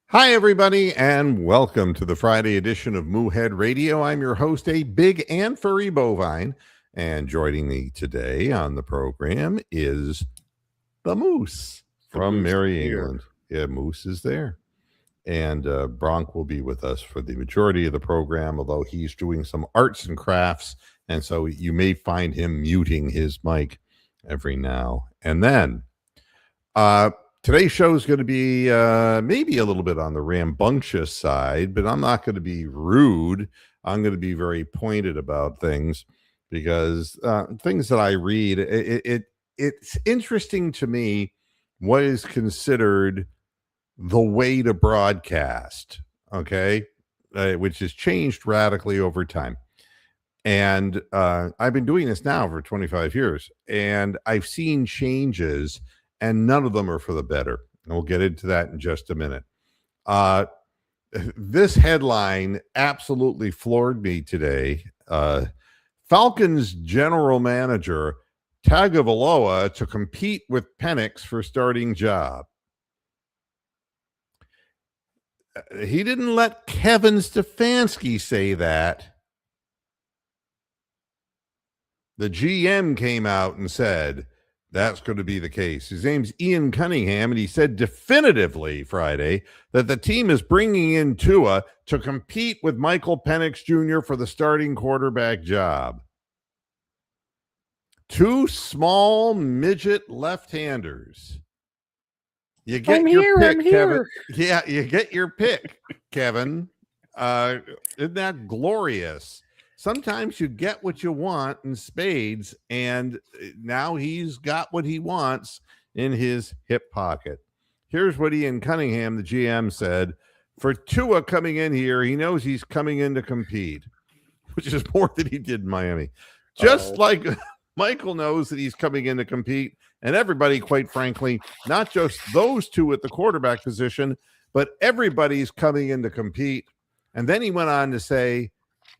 Hi, everybody, and welcome to the Friday edition of Moohead Radio. I'm your host, a big and furry bovine, and joining me today on the program is the Moose The from moose is Merry here. England. Yeah, Moose is there. And Bronk will be with us for the majority of the program, although he's doing some arts and crafts, and so you may find him muting his mic every now and then. Uh, Today's show is going to be maybe a little bit on the rambunctious side, but I'm not going to be rude. I'm going to be very pointed about things because things that I read, it's interesting to me what is considered the way to broadcast, okay, which has changed radically over time. And I've been doing this now for 25 years, and I've seen changes, and none of them are for the better. And we'll get into that in just a minute. Uh, this headline absolutely floored me today. Falcons general manager Tagovailoa to compete with Penix for starting job. He didn't let Kevin Stefanski say that. The GM came out and said that's going to be the case. His name's Ian Cunningham, and he said definitively Friday that the team is bringing in Tua to compete with Michael Penix Jr. for the starting quarterback job. Two small midget left-handers. You get I'm your here, pick, I'm Kevin. here. Yeah, you get your pick, Kevin. Isn't that glorious? Sometimes you get what you want in spades, and now he's got what he wants in his hip pocket. Here's what Ian Cunningham, the GM, said. For Tua coming in here, he knows he's coming in to compete, which is more than he did in Miami. Just like Michael knows that he's coming in to compete, and everybody, quite frankly, not just those two at the quarterback position, but everybody's coming in to compete. And then he went on to say,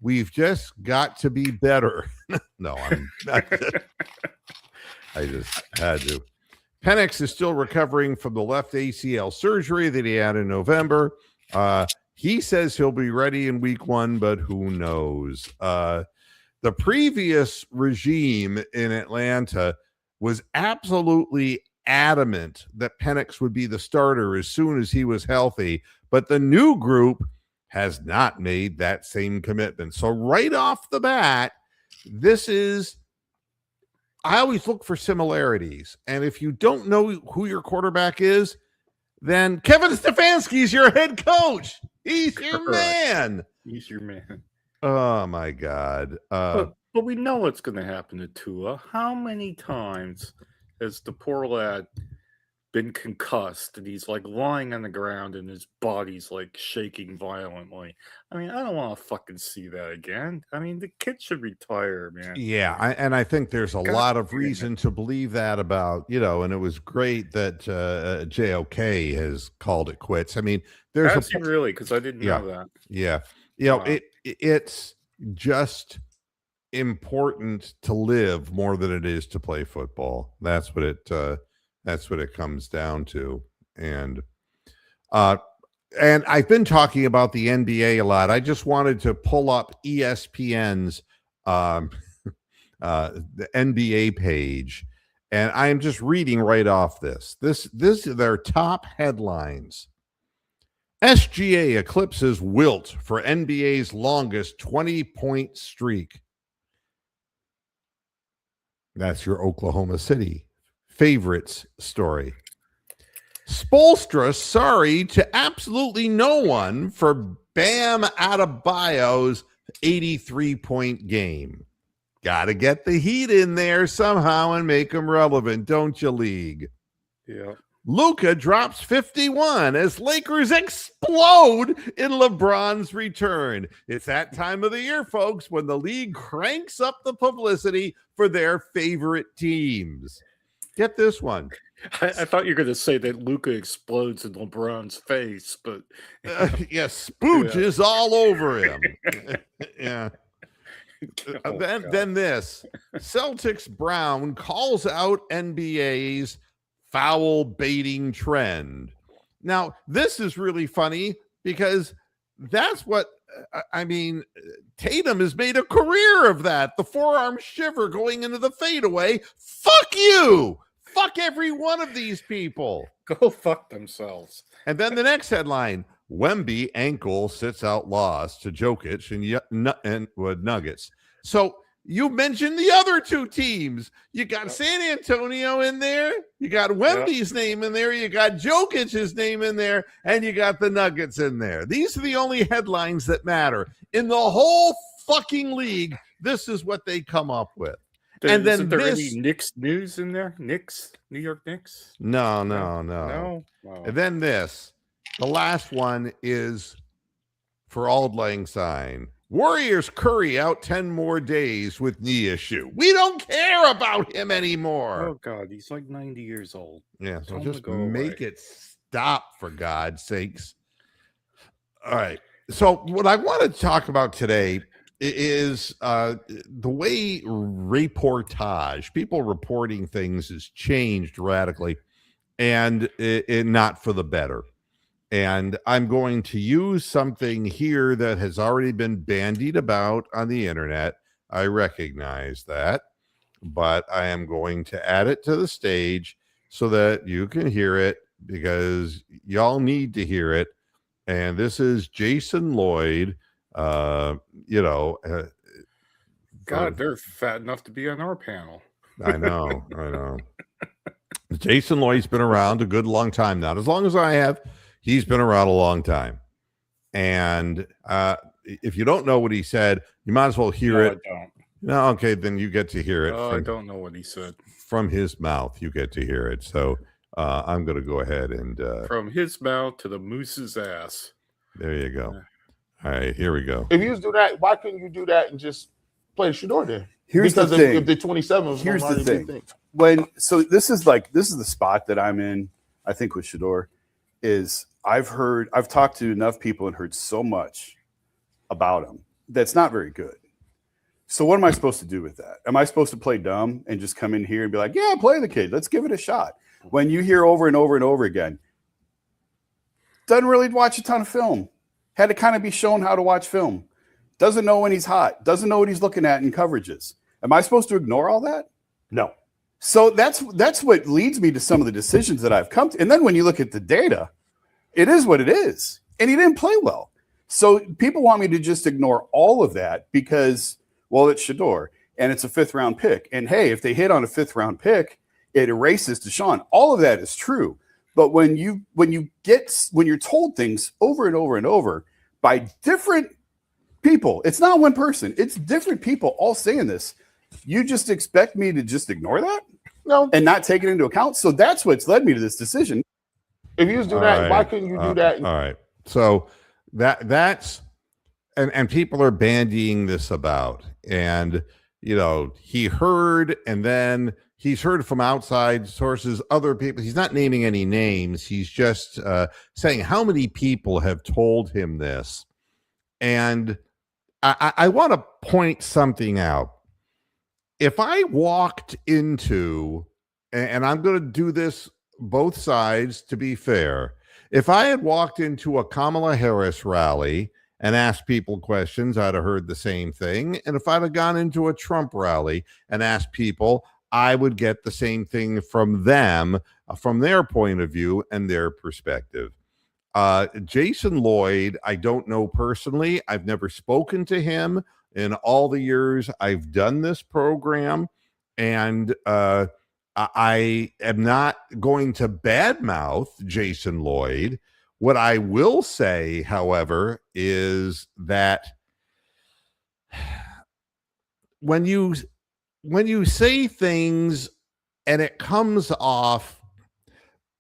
we've just got to be better. No, I just had to. Penix is still recovering from the left ACL surgery that he had in November. He says he'll be ready in week one, but who knows? The previous regime in Atlanta was absolutely adamant that Penix would be the starter as soon as he was healthy, but the new group has not made that same commitment. So right off the bat, I always look for similarities. And if you don't know who your quarterback is, then Kevin Stefanski's your head coach. He's your man. He's your man. Oh, my God. But we know what's going to happen to Tua. How many times has the poor lad been concussed and he's like lying on the ground and his body's like shaking violently? I mean, I don't want to fucking see that again. I mean, the kid should retire, man. Yeah, I think there's a lot of reason to believe that about, and it was great that JOK has called it quits. I mean, Has he really? Because I didn't know that. Yeah. It's just important to live more than it is to play football. That's what it comes down to. And I've been talking about the NBA a lot. I just wanted to pull up ESPN's the NBA page, and I am just reading right off this is their top headlines. SGA eclipses Wilt for NBA's longest 20-point streak. That's your Oklahoma City favorites story. Spoelstra sorry to absolutely no one for Bam Adebayo's 83-point game. Got to get the Heat in there somehow and make them relevant, don't you, League? Yeah. Luka drops 51 as Lakers explode in LeBron's return. It's that time of the year, folks, when the league cranks up the publicity for their favorite teams. Get this one. I thought you were going to say that Luka explodes in LeBron's face, but spooches all over him. Yeah. Then this. Celtics Brown calls out NBA's foul baiting trend. Now, this is really funny because that's what I mean. Tatum has made a career of that. The forearm shiver going into the fadeaway. Fuck you. Fuck every one of these people. Go fuck themselves. And then the next headline: Wemby ankle sits out loss to Jokic and Nuggets. So you mentioned the other two teams. You got San Antonio in there. You got Wemby's name in there. You got Jokic's name in there. And you got the Nuggets in there. These are the only headlines that matter. In the whole fucking league, this is what they come up with. And then Isn't there any Knicks news in there? Knicks? New York Knicks? No. No? Oh. And then this. The last one is for Auld Lang Syne. Warriors Curry out 10 more days with knee issue. We don't care about him anymore. Oh, God. He's like 90 years old. Yeah, so just make it stop, for God's sakes. All right. So what I want to talk about today is the way reportage, people reporting things, has changed radically, and not for the better. And I'm going to use something here that has already been bandied about on the internet. I recognize that, but I am going to add it to the stage so that you can hear it, because y'all need to hear it. And this is Jason Lloyd. God, they're fat enough to be on our panel. I know. Jason Lloyd's been around a good long time, not as long as I have. He's been around a long time. And if you don't know what he said, you might as well hear it. I don't. No, okay, then you get to hear it. I don't know what he said. From his mouth, you get to hear it. So I'm going to go ahead and... from his mouth to the moose's ass. There you go. All right, here we go. If you do that, why couldn't you do that and just play Shador there? Here's because the thing. If the 27 was Here's the thing. This is the spot that I'm in, I think, with Shador, is I've talked to enough people and heard so much about him that's not very good. So what am I supposed to do with that? Am I supposed to play dumb and just come in here and be like, yeah, play the kid, let's give it a shot? When you hear over and over and over again, doesn't really watch a ton of film, had to kind of be shown how to watch film, doesn't know when he's hot, doesn't know what he's looking at in coverages. Am I supposed to ignore all that? No. So that's what leads me to some of the decisions that I've come to. And then when you look at the data, it is what it is. And he didn't play well. So people want me to just ignore all of that because, well, it's Shador and it's a 5th round pick. And hey, if they hit on a 5th round pick, it erases Deshaun. All of that is true. But when you're told things over and over and over by different people, it's not one person, it's different people all saying this. You just expect me to just ignore that? No. And not take it into account? So that's what's led me to this decision. If you do that, why couldn't you do that? All right. So that's and people are bandying this about. And he heard, and then he's heard from outside sources, other people. He's not naming any names. He's just saying how many people have told him this. And I want to point something out. If I walked into, and I'm going to do this both sides to be fair, if I had walked into a Kamala Harris rally and asked people questions, I'd have heard the same thing. And if I'd have gone into a Trump rally and asked people, I would get the same thing from them, from their point of view and their perspective. Jason Lloyd, I don't know personally. I've never spoken to him in all the years I've done this program. And I am not going to badmouth Jason Lloyd. What I will say, however, is that when you say things and it comes off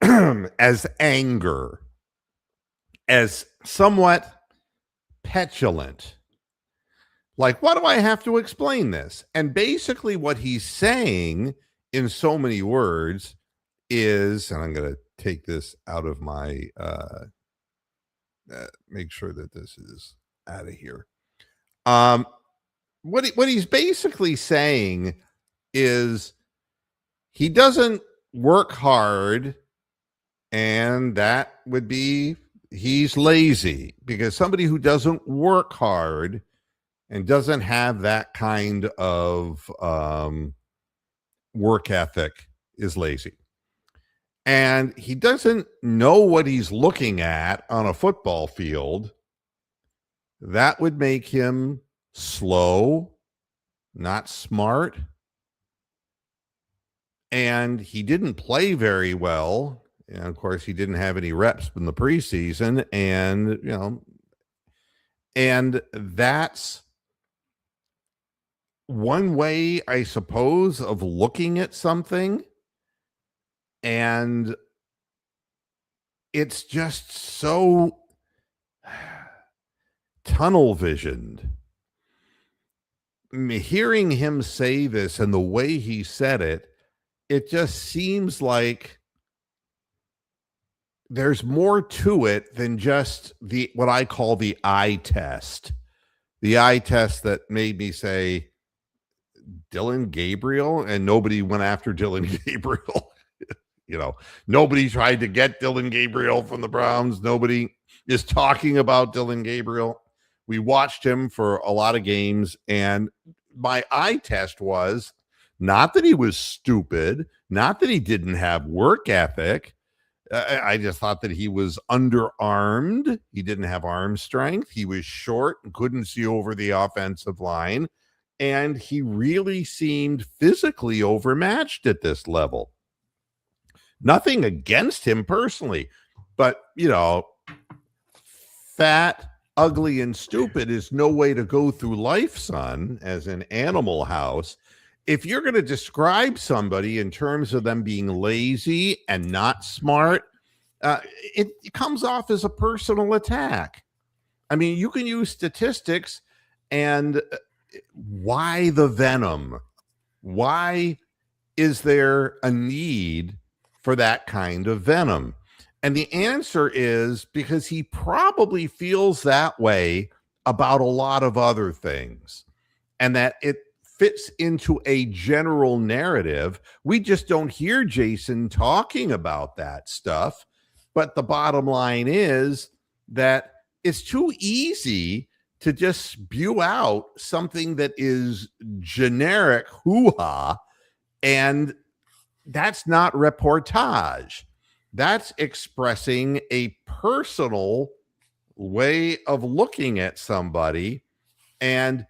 as anger, as somewhat petulant, like, why do I have to explain this? And basically what he's saying in so many words is, and I'm going to take this out of my, make sure that this is out of here. What he's basically saying is he doesn't work hard And that would be he's lazy, because somebody who doesn't work hard and doesn't have that kind of work ethic is lazy. And he doesn't know what he's looking at on a football field. That would make him slow, not smart. And he didn't play very well. And of course, he didn't have any reps in the preseason. And that's one way, I suppose, of looking at something. And it's just so tunnel visioned. Hearing him say this and the way he said it, it just seems like there's more to it than just what I call the eye test. The eye test that made me say Dylan Gabriel, and nobody went after Dylan Gabriel. Nobody tried to get Dylan Gabriel from the Browns. Nobody is talking about Dylan Gabriel. We watched him for a lot of games, and my eye test was not that he was stupid, not that he didn't have work ethic. I just thought that he was underarmed. He didn't have arm strength. He was short and couldn't see over the offensive line. And he really seemed physically overmatched at this level. Nothing against him personally, but, fat, ugly, and stupid is no way to go through life, son, as in Animal House. If you're going to describe somebody in terms of them being lazy and not smart, it comes off as a personal attack. I mean, you can use statistics, and why the venom? Why is there a need for that kind of venom? And the answer is because he probably feels that way about a lot of other things, and that it fits into a general narrative. We just don't hear Jason talking about that stuff. But the bottom line is that it's too easy to just spew out something that is generic hoo-ha, and that's not reportage. That's expressing a personal way of looking at somebody, and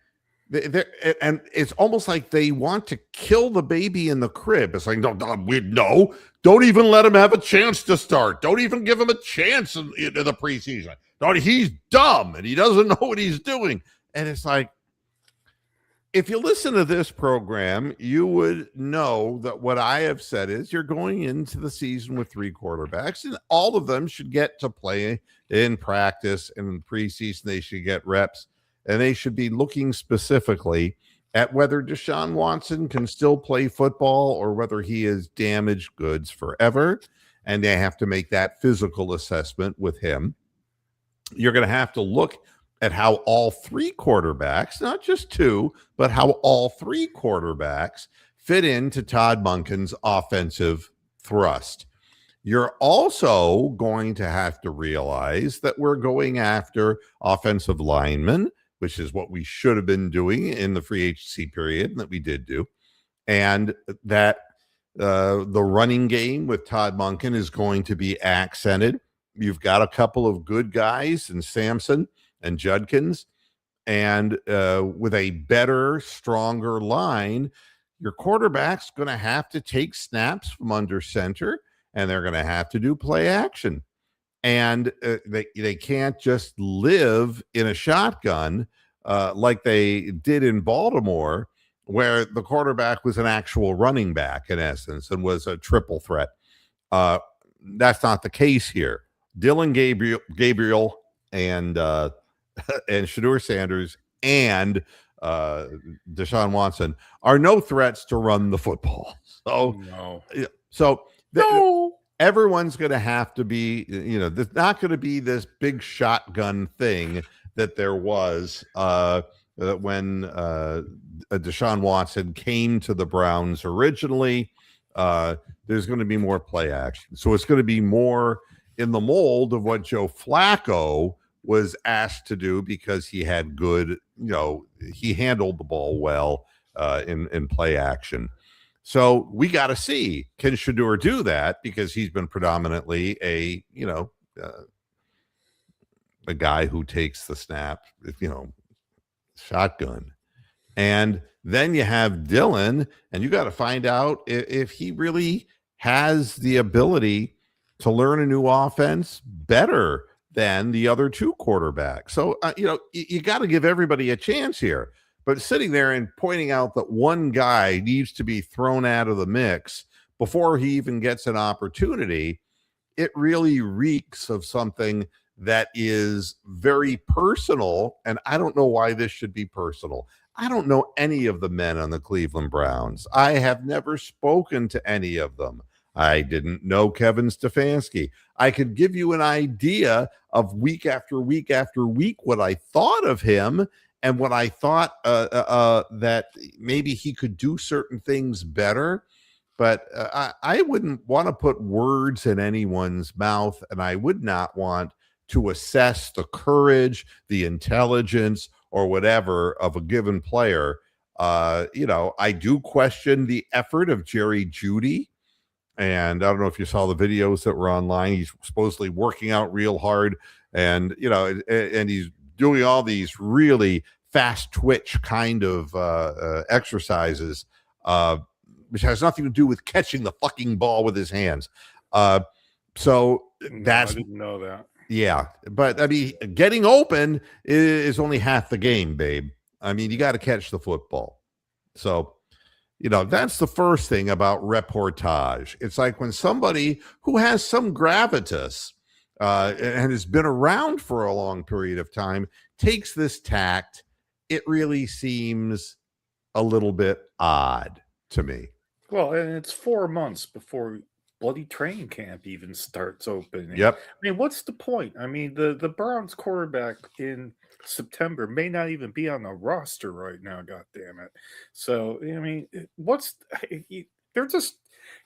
it's almost like they want to kill the baby in the crib. It's like, no, don't even let him have a chance to start. Don't even give him a chance in the preseason. No, he's dumb and he doesn't know what he's doing. And it's like, if you listen to this program, you would know that what I have said is you're going into the season with 3 quarterbacks, and all of them should get to play in practice, and in preseason they should get reps, and they should be looking specifically at whether Deshaun Watson can still play football or whether he is damaged goods forever, and they have to make that physical assessment with him. You're going to have to look at how all 3 quarterbacks, not just 2, but how all 3 quarterbacks fit into Todd Monken's offensive thrust. You're also going to have to realize that we're going after offensive linemen, which is what we should have been doing in the free agency period, and that we did do. And that the running game with Todd Monken is going to be accented. You've got a couple of good guys in Sampson and Judkins, and with a better, stronger line, your quarterback's going to have to take snaps from under center, and they're going to have to do play action. And they can't just live in a shotgun like they did in Baltimore, where the quarterback was an actual running back in essence and was a triple threat. That's not the case here. Dylan Gabriel and Shedeur Sanders and Deshaun Watson are no threats to run the football. Everyone's going to have to be, there's not going to be this big shotgun thing that there was when Deshaun Watson came to the Browns originally. there's going to be more play action. So it's going to be more in the mold of what Joe Flacco was asked to do because he had good, he handled the ball well in play action. So we got to see, can Shador do that? Because he's been predominantly a guy who takes the snap, shotgun. And then you have Dylan, and you got to find out if he really has the ability to learn a new offense better than the other two quarterbacks. So, you got to give everybody a chance here. But sitting there and pointing out that one guy needs to be thrown out of the mix before he even gets an opportunity, it really reeks of something that is very personal. And I don't know why this should be personal. I don't know any of the men on the Cleveland Browns. I have never spoken to any of them. I didn't know Kevin Stefanski. I could give you an idea of week after week after week what I thought of him and what I thought that maybe he could do certain things better. But I wouldn't want to put words in anyone's mouth, and I would not want to assess the courage, the intelligence, or whatever of a given player. I do question the effort of Jerry Jeudy. And I don't know if you saw the videos that were online. He's supposedly working out real hard, and and he's doing all these really fast twitch kind of exercises, which has nothing to do with catching the fucking ball with his hands. So that's I didn't know that. Yeah, but I mean, getting open is only half the game, babe. I mean, you got to catch the football. So, that's the first thing about reportage. It's like when somebody who has some gravitas and has been around for a long period of time takes this tact, it really seems a little bit odd to me. Well, and it's 4 months before bloody training camp even starts opening. Yep. I mean, what's the point? I mean, the Browns quarterback in September may not even be on the roster right now, god damn it. So, I mean, they're just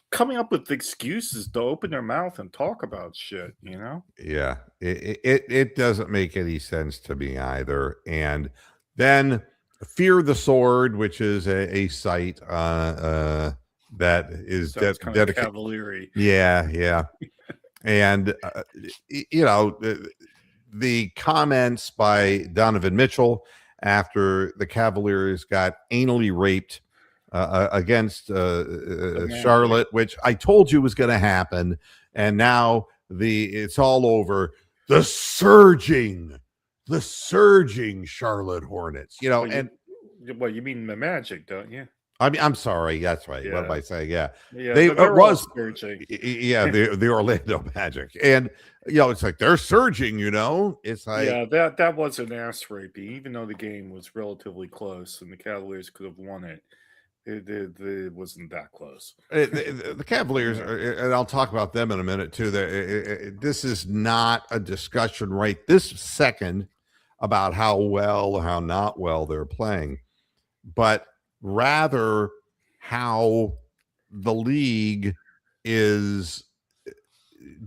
coming up with excuses to open their mouth and talk about shit, Yeah, it doesn't make any sense to me either. And then Fear the Sword, which is a site that is dedicated. Cavalieri. Yeah. And the comments by Donovan Mitchell after the Cavaliers got anally raped against Charlotte, which I told you was going to happen, and now it's all over. The surging Charlotte Hornets, and well, you mean the Magic, don't you? I mean, I'm sorry. That's right. Yeah. What am I saying? Yeah, it was surging. Yeah, the Orlando Magic, and it's like they're surging. It's like that was an ass raping, even though the game was relatively close and the Cavaliers could have won it. It wasn't that close. The Cavaliers, and I'll talk about them in a minute too. This is not a discussion right this second about how well or how not well they're playing, but rather how the league is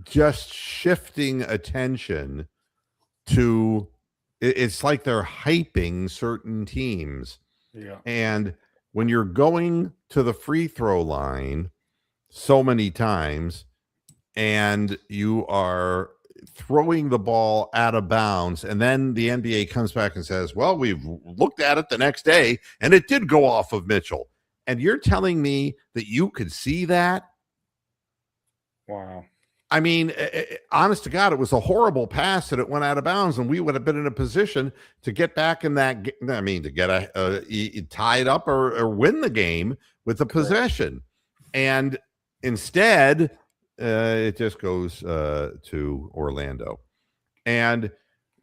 just shifting attention to. It's like they're hyping certain teams. Yeah. And when you're going to the free throw line so many times and you are throwing the ball out of bounds, and then the NBA comes back and says, well, we've looked at it the next day and it did go off of Mitchell. And you're telling me that you could see that? Wow. I mean, honest to God, it was a horrible pass and it went out of bounds, and we would have been in a position to get back in that. I mean, to get tie it up or win the game with the possession, and instead, it just goes to Orlando, and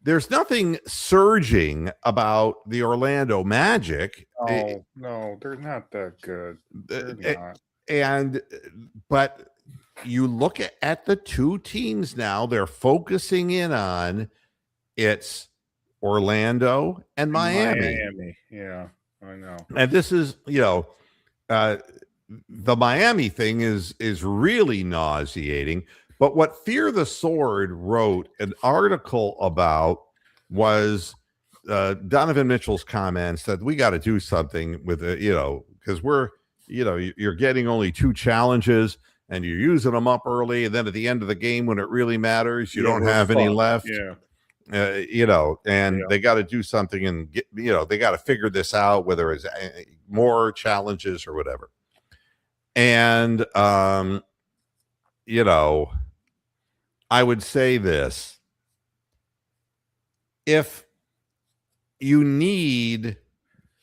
there's nothing surging about the Orlando Magic. Oh no, they're not that good. They're not. But you look at the two teams now, they're focusing in on it's Orlando and Miami. Yeah, I know. And this is, the Miami thing is really nauseating. But what Fear the Sword wrote an article about was Donovan Mitchell's comments that we got to do something with it, because you're getting only 2 challenges and you're using them up early, and then at the end of the game when it really matters, you don't have any left. Yeah. And they got to do something and get, they got to figure this out, whether it's more challenges or whatever. And, I would say this: if you need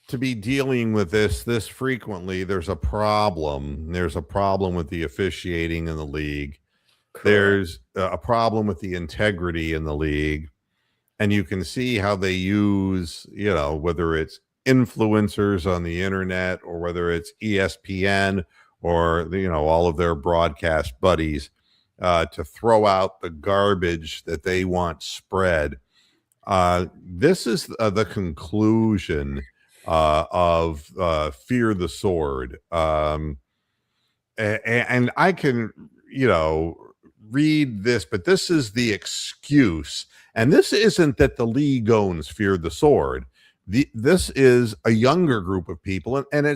to be dealing with this frequently, there's a problem. There's a problem with the officiating in the league. Correct. There's a problem with the integrity in the league. And you can see how they use, whether it's influencers on the internet or whether it's ESPN or, all of their broadcast buddies to throw out the garbage that they want spread. This is the conclusion of Fear the Sword. And I can, read this, but this is the excuse. And this isn't that the league owns Fear the Sword. This is a younger group of people. And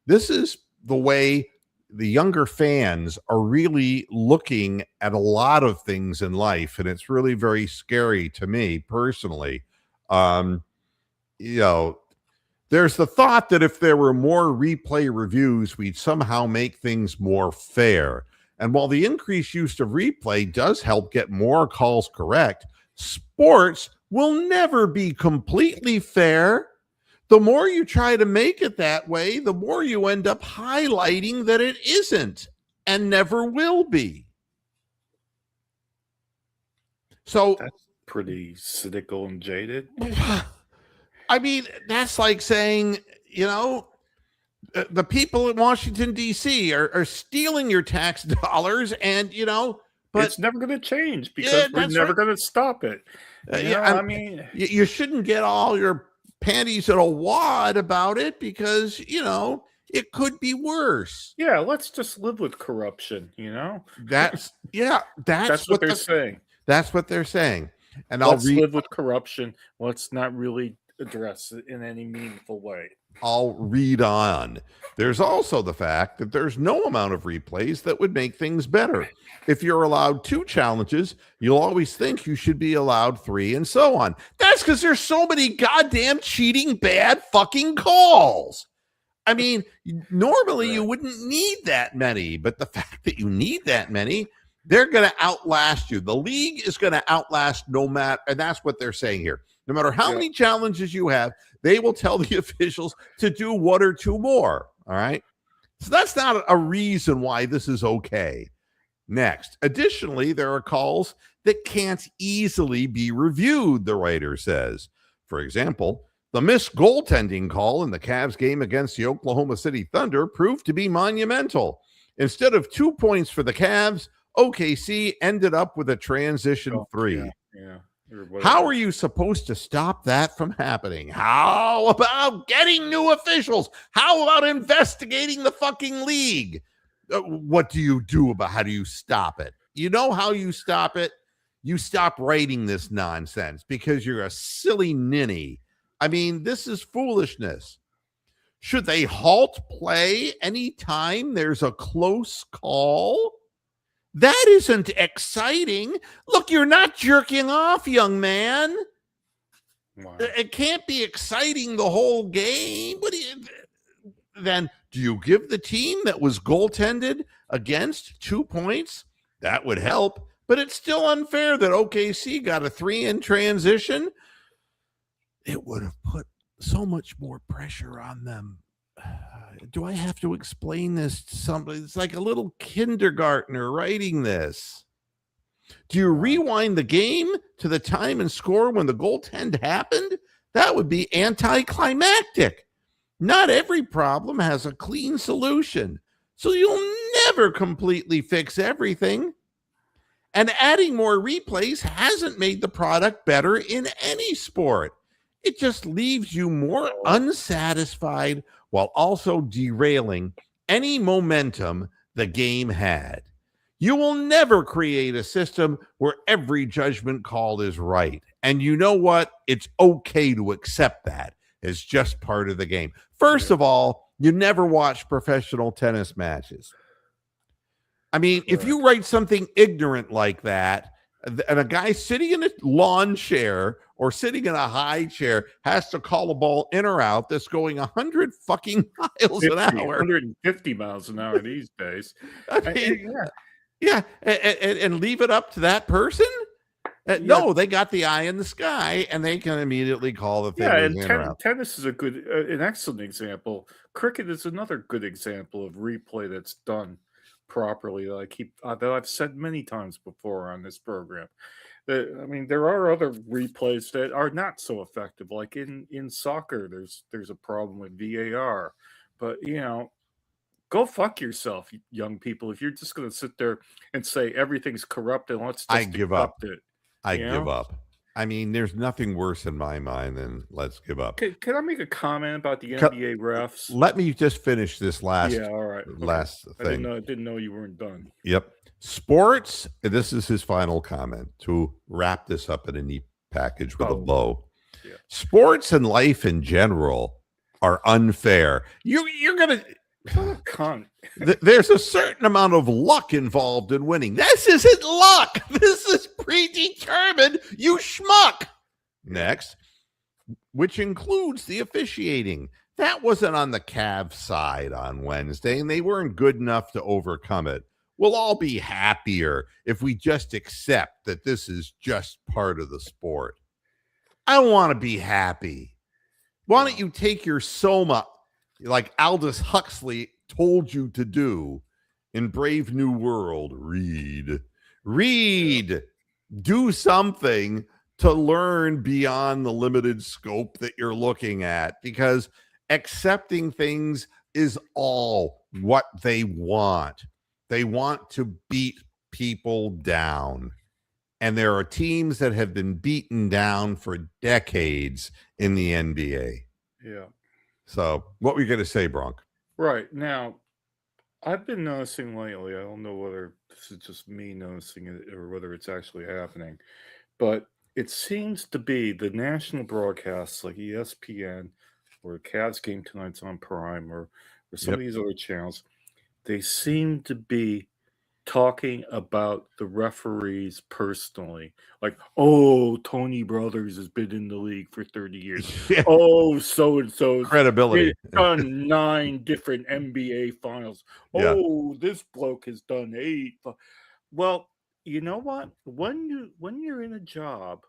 this is the way the younger fans are really looking at a lot of things in life. And it's really very scary to me personally. There's the thought that if there were more replay reviews, we'd somehow make things more fair. And while the increased use of replay does help get more calls correct, sports will never be completely fair. The more you try to make it that way, the more you end up highlighting that it isn't and never will be. So that's pretty cynical and jaded. I mean, that's like saying, the people in Washington, D.C. are stealing your tax dollars and, but it's never going to change because we're never going to stop it. I mean, you shouldn't get all your panties in a wad about it because, it could be worse. Yeah, let's just live with corruption, That's what they're saying. That's what they're saying. And let's live with corruption. Let's not really address it in any meaningful way. I'll read on. There's also the fact that there's no amount of replays that would make things better. If you're allowed 2 challenges, you'll always think you should be allowed 3 and so on. That's because there's so many goddamn cheating, bad fucking calls. I mean, normally you wouldn't need that many, but the fact that you need that many, they're going to outlast you. The league is going to outlast no matter, and that's what they're saying here. No matter how many challenges you have, they will tell the officials to do 1 or 2 more. All right. So that's not a reason why this is okay. Next. Additionally, there are calls that can't easily be reviewed, the writer says. For example, the missed goaltending call in the Cavs game against the Oklahoma City Thunder proved to be monumental. Instead of 2 points for the Cavs, OKC ended up with a transition 3. Yeah. How are you supposed to stop that from happening? How about getting new officials? How about investigating the fucking league? What do you do about how do you stop it? You know how you stop it? You stop writing this nonsense because you're a silly ninny. I mean, this is foolishness. Should they halt play anytime there's a close call? That isn't exciting. Look, you're not jerking off, young man. Wow. It can't be exciting the whole game. Then do you give the team that was goaltended against 2 points? That would help, but it's still unfair that OKC got a 3 in transition. It would have put so much more pressure on them. Do I have to explain this to somebody? It's like a little kindergartner writing this. Do you rewind the game to the time and score when the goaltend happened? That would be anticlimactic. Not every problem has a clean solution, so you'll never completely fix everything. And adding more replays hasn't made the product better in any sport. It just leaves you more unsatisfied while also derailing any momentum the game had. You will never create a system where every judgment call is right. And you know what? It's okay to accept that. It's just part of the game. First of all, you never watch professional tennis matches. I mean, if you write something ignorant like that, and a guy sitting in a lawn chair or sitting in a high chair has to call a ball in or out that's going 100 fucking miles an hour. 150 miles an hour these days. I mean, and leave it up to that person? No, they got the eye in the sky, and they can immediately call the thing. Yeah, and tennis is an excellent example. Cricket is another good example of replay that's done properly that I've said many times before on this program. I mean, there are other replays that are not so effective. Like in soccer, there's a problem with VAR, but go fuck yourself, young people. If you're just going to sit there and say everything's corrupt and let's just give up. It. I give up. I mean, there's nothing worse in my mind than let's give up. Can I make a comment about the NBA refs? Let me just finish this last. All right. Last thing. I didn't know you weren't done. Yep. Sports. This is his final comment to wrap this up in a neat package with a bow. Yeah. Sports and life in general are unfair. You're gonna. Cunt. There's a certain amount of luck involved in winning. This isn't luck. This is predetermined, you schmuck. Next, which includes the officiating. That wasn't on the Cavs side on Wednesday, and they weren't good enough to overcome it. We'll all be happier if we just accept that this is just part of the sport. I want to be happy. Why don't you take your soma, like Aldous Huxley told you to do in Brave New World? Read, do something to learn beyond the limited scope that you're looking at, because accepting things is all what they want. They want to beat people down. And there are teams that have been beaten down for decades in the NBA. Yeah. So what were you going to say, Bronk? Right. Now, I've been noticing lately, I don't know whether this is just me noticing it or whether it's actually happening, but it seems to be the national broadcasts like ESPN or Cavs Game Tonight's on Prime or some of these other channels, they seem to be talking about the referees personally. Like, oh, Tony Brothers has been in the league for 30 years. Yeah. Oh, so-and-so. Credibility. Done 9 different NBA finals. Oh, this bloke has done 8. Well, you know what? When you're in a job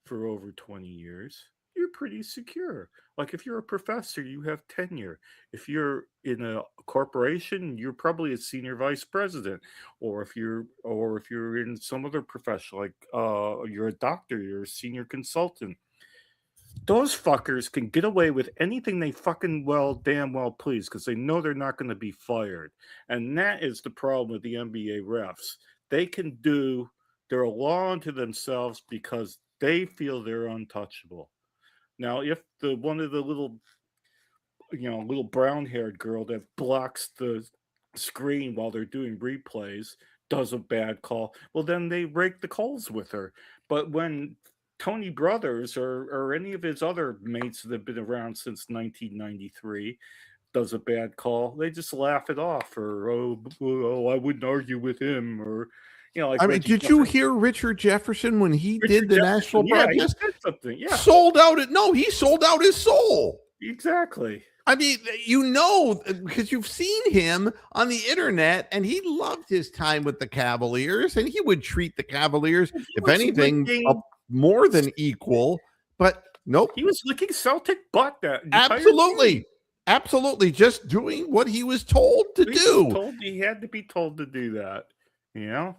for over 20 years, you're pretty secure. Like if you're a professor, you have tenure. If you're in a corporation, you're probably a senior vice president. Or if you're in some other profession, like you're a doctor, you're a senior consultant. Those fuckers can get away with anything they fucking damn well please, because they know they're not going to be fired. And that is the problem with the NBA refs. They can do their law unto themselves because they feel they're untouchable. Now, if one of the little brown-haired girl that blocks the screen while they're doing replays does a bad call, well, then they rake the coals with her. But when Tony Brothers or any of his other mates that have been around since 1993 does a bad call, they just laugh it off. Or, I wouldn't argue with him. Or, like, I mean, did you hear Richard Jefferson when he did the national broadcast? He said something. Yeah, he sold out his soul. Exactly. I mean, because you've seen him on the internet, and he loved his time with the Cavaliers, and he would treat the Cavaliers, if anything, more than equal. But nope, he was licking Celtic butt. Absolutely, just doing what he was told to do. He had to be told to do that. Yeah.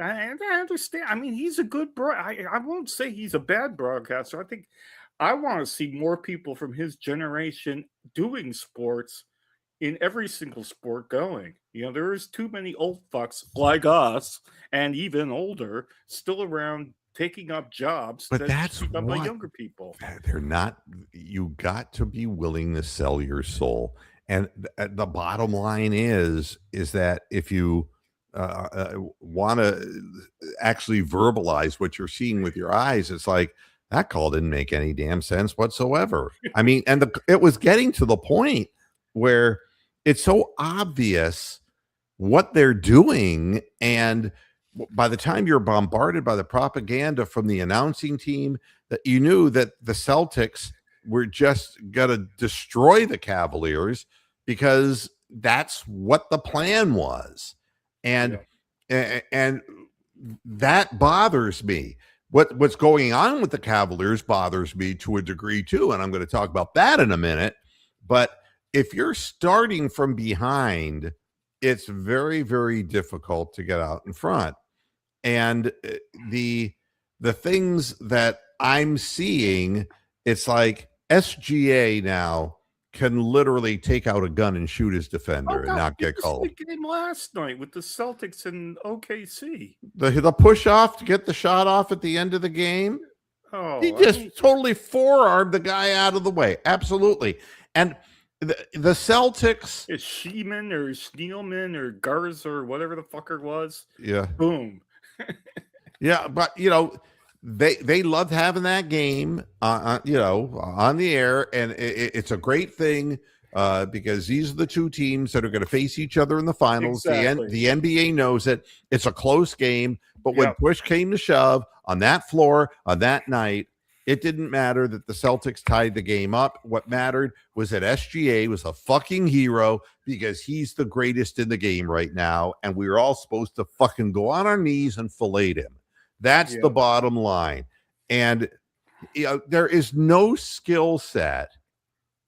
I understand. I mean, he's a good I won't say he's a bad broadcaster. I think I want to see more people from his generation doing sports in every single sport going. There is too many old fucks like us and even older still around taking up jobs but that's done by younger people. They're not. You got to be willing to sell your soul. And the bottom line is that if you want to actually verbalize what you're seeing with your eyes, it's like that call didn't make any damn sense whatsoever. I mean, and it was getting to the point where it's so obvious what they're doing, and by the time you're bombarded by the propaganda from the announcing team, that you knew that the Celtics were just going to destroy the Cavaliers because that's what the plan was. And and that bothers me. What's going on with the Cavaliers bothers me to a degree too, and I'm going to talk about that in a minute. But if you're starting from behind, it's very, very difficult to get out in front. And the things that I'm seeing, it's like SGA now can literally take out a gun and shoot his defender and not get called. The game last night with the Celtics and OKC. The push off to get the shot off at the end of the game. Oh, He just totally forearmed the guy out of the way. Absolutely. And the Celtics is Sheeman or Steelman or Garza or whatever the fucker was. Yeah. Boom. Yeah, but you know, they loved having that game, you know, on the air, and it's a great thing because these are the two teams that are going to face each other in the finals. Exactly. The NBA knows it. It's a close game, but when push came to shove on that floor on that night, it didn't matter that the Celtics tied the game up. What mattered was that SGA was a fucking hero because he's the greatest in the game right now, and we were all supposed to fucking go on our knees and fillet him. That's the bottom line. And you know, there is no skill set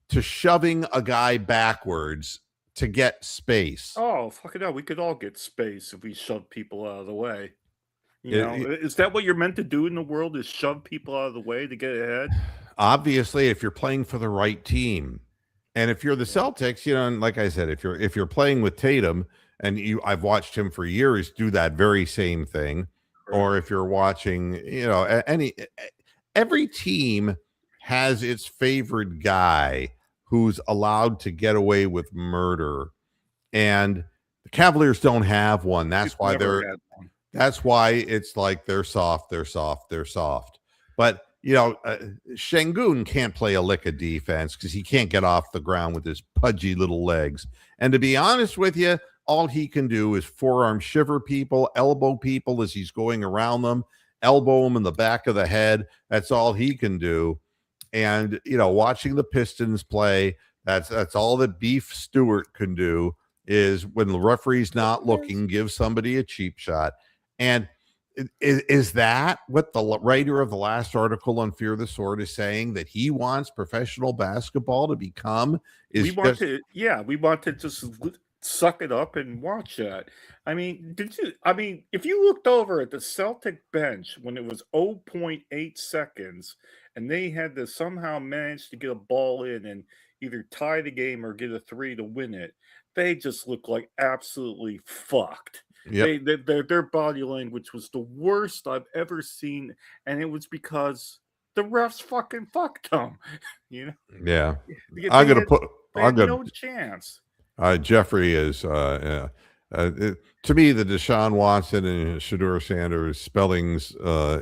to shoving a guy backwards to get space. Oh, fuck it up. We could all get space if we shove people out of the way. You know, is that what you're meant to do in the world, is shove people out of the way to get ahead? Obviously, if you're playing for the right team. And if you're the Celtics, you know, and like I said, if you're playing with Tatum, and I've watched him for years do that very same thing. Or if you're watching, you know, every team has its favorite guy who's allowed to get away with murder, and the Cavaliers don't have one. That's why it's like they're soft. But you know, Şengün can't play a lick of defense because he can't get off the ground with his pudgy little legs. And to be honest with you, all he can do is forearm shiver people, elbow people as he's going around them, elbow them in the back of the head. That's all he can do. And, you know, watching the Pistons play, that's all that Beef Stewart can do, is when the referee's not looking, give somebody a cheap shot. And is that what the writer of the last article on Fear the Sword is saying, that he wants professional basketball to become? We want to just suck it up and watch that. I mean, if you looked over at the Celtic bench when it was 0.8 seconds and they had to somehow manage to get a ball in and either tie the game or get a three to win it, they just looked like absolutely fucked. Yep. Their body language was the worst I've ever seen, and it was because the refs fucking fucked them. You know? Yeah. They had no chance. Jeffrey is to me, the Deshaun Watson and Shedeur Sanders spellings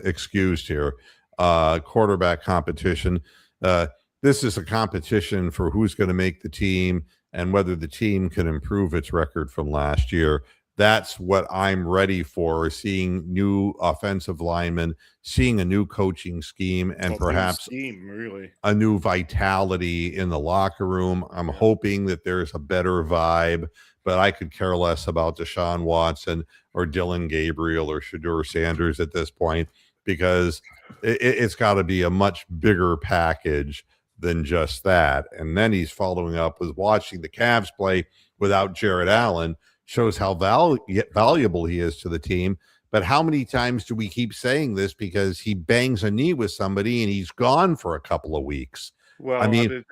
excused here. Quarterback competition. This is a competition for who's going to make the team and whether the team can improve its record from last year. That's what I'm ready for, seeing new offensive linemen, seeing a new coaching scheme, and perhaps a new vitality in the locker room. I'm hoping that there's a better vibe, but I could care less about Deshaun Watson or Dylan Gabriel or Shedeur Sanders at this point, because it's got to be a much bigger package than just that. And then he's following up with watching the Cavs play without Jared Allen. Shows how valuable he is to the team. But how many times do we keep saying this because he bangs a knee with somebody and he's gone for a couple of weeks? Well, I mean,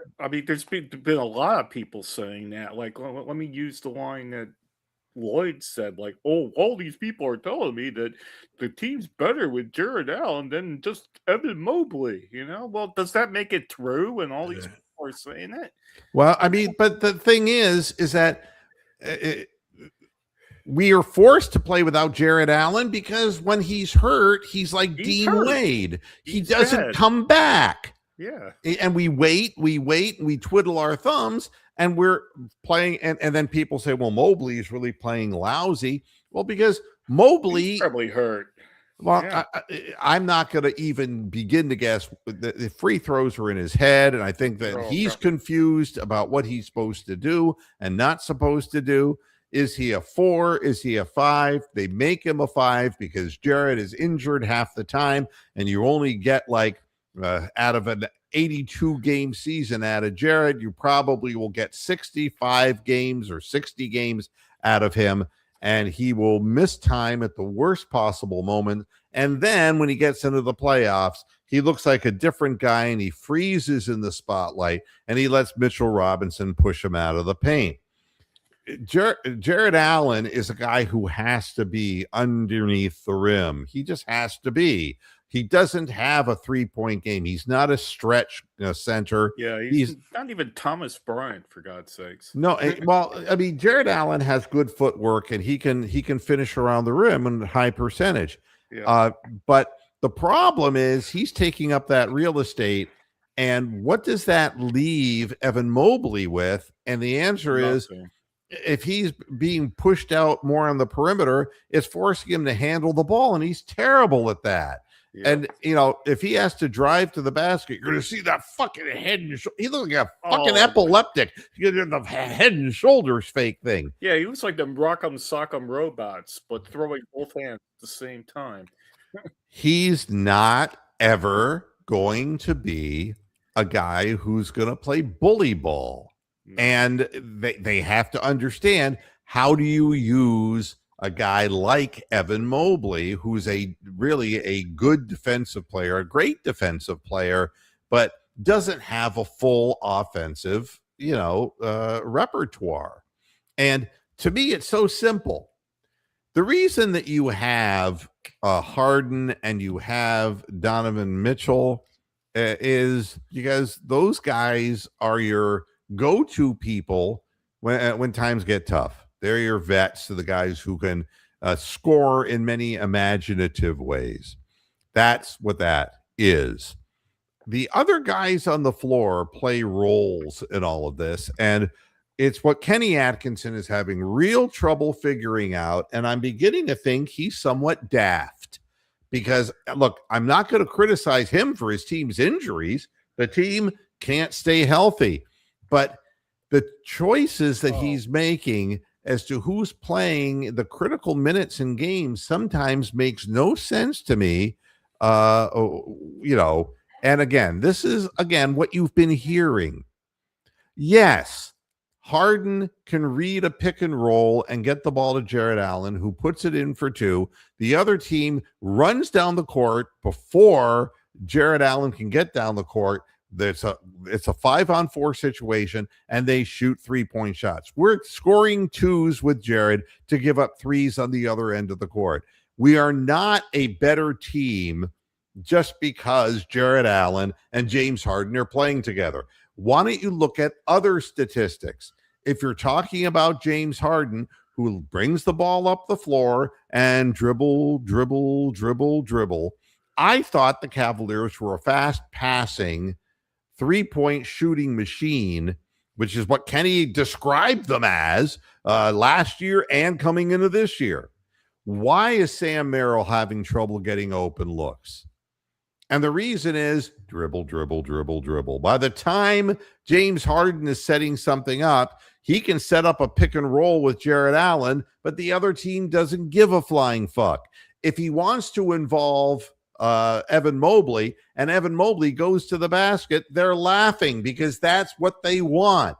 there's been a lot of people saying that. Like, let me use the line that Lloyd said, like, oh, all these people are telling me that the team's better with Jared Allen than just Evan Mobley, you know? Well, does that make it true? And all these people before saying it. Well, I mean, but the thing is that we are forced to play without Jared Allen because when he's hurt, he's like He's Dean hurt. Wade. He He's doesn't bad. come back. Yeah. And we wait, and we twiddle our thumbs, and we're playing. And then people say, well, Mobley is really playing lousy. Well, because Mobley He's probably hurt. Well, Yeah. I'm not going to even begin to guess. The free throws are in his head, and I think that Oh, he's God. confused about what he's supposed to do and not supposed to do. Is he a 4? Is he a 5? They make him a 5 because Jared is injured half the time, and you only get like out of an 82 game season out of Jared, you probably will get 65 games or 60 games out of him. And he will miss time at the worst possible moment. And then when he gets into the playoffs, he looks like a different guy and he freezes in the spotlight and he lets Mitchell Robinson push him out of the paint. Jared Allen is a guy who has to be underneath the rim. He just has to be. He doesn't have a 3-point game. He's not a stretch center. Yeah, he's not even Thomas Bryant, for God's sakes. No, well, I mean, Jared Allen has good footwork and he can finish around the rim in high percentage. Yeah. But the problem is he's taking up that real estate. And what does that leave Evan Mobley with? And the answer is, Nothing. if he's being pushed out more on the perimeter, it's forcing him to handle the ball, and he's terrible at that. Yeah. And if he has to drive to the basket, you're going to see that fucking head and he looks like a fucking epileptic. You get the head and shoulders fake thing. Yeah, he looks like them Rock'em Sock'em robots, but throwing both hands at the same time. He's not ever going to be a guy who's going to play bully ball. No. And they have to understand, how do you use a guy like Evan Mobley, who's really a good defensive player, a great defensive player, but doesn't have a full offensive, repertoire. And to me, it's so simple. The reason that you have Harden and you have Donovan Mitchell is because those guys are your go-to people when times get tough. They're your vets, the guys who can score in many imaginative ways. That's what that is. The other guys on the floor play roles in all of this, and it's what Kenny Atkinson is having real trouble figuring out, and I'm beginning to think he's somewhat daft. Because, look, I'm not going to criticize him for his team's injuries. The team can't stay healthy. But the choices that he's making as to who's playing the critical minutes in games sometimes makes no sense to me. And again, this is, what you've been hearing. Yes, Harden can read a pick and roll and get the ball to Jared Allen, who puts it in for 2. The other team runs down the court before Jared Allen can get down the court. It's a 5-on-4 situation, and they shoot 3-point shots. We're scoring 2s with Jared to give up 3s on the other end of the court. We are not a better team just because Jared Allen and James Harden are playing together. Why don't you look at other statistics? If you're talking about James Harden, who brings the ball up the floor and dribble, I thought the Cavaliers were a fast passing 3-point shooting machine, which is what Kenny described them as last year and coming into this year. Why is Sam Merrill having trouble getting open looks? And the reason is dribble. By the time James Harden is setting something up, he can set up a pick and roll with Jared Allen, but the other team doesn't give a flying fuck. If he wants to involve Evan Mobley and Evan Mobley goes to the basket, they're laughing because that's what they want.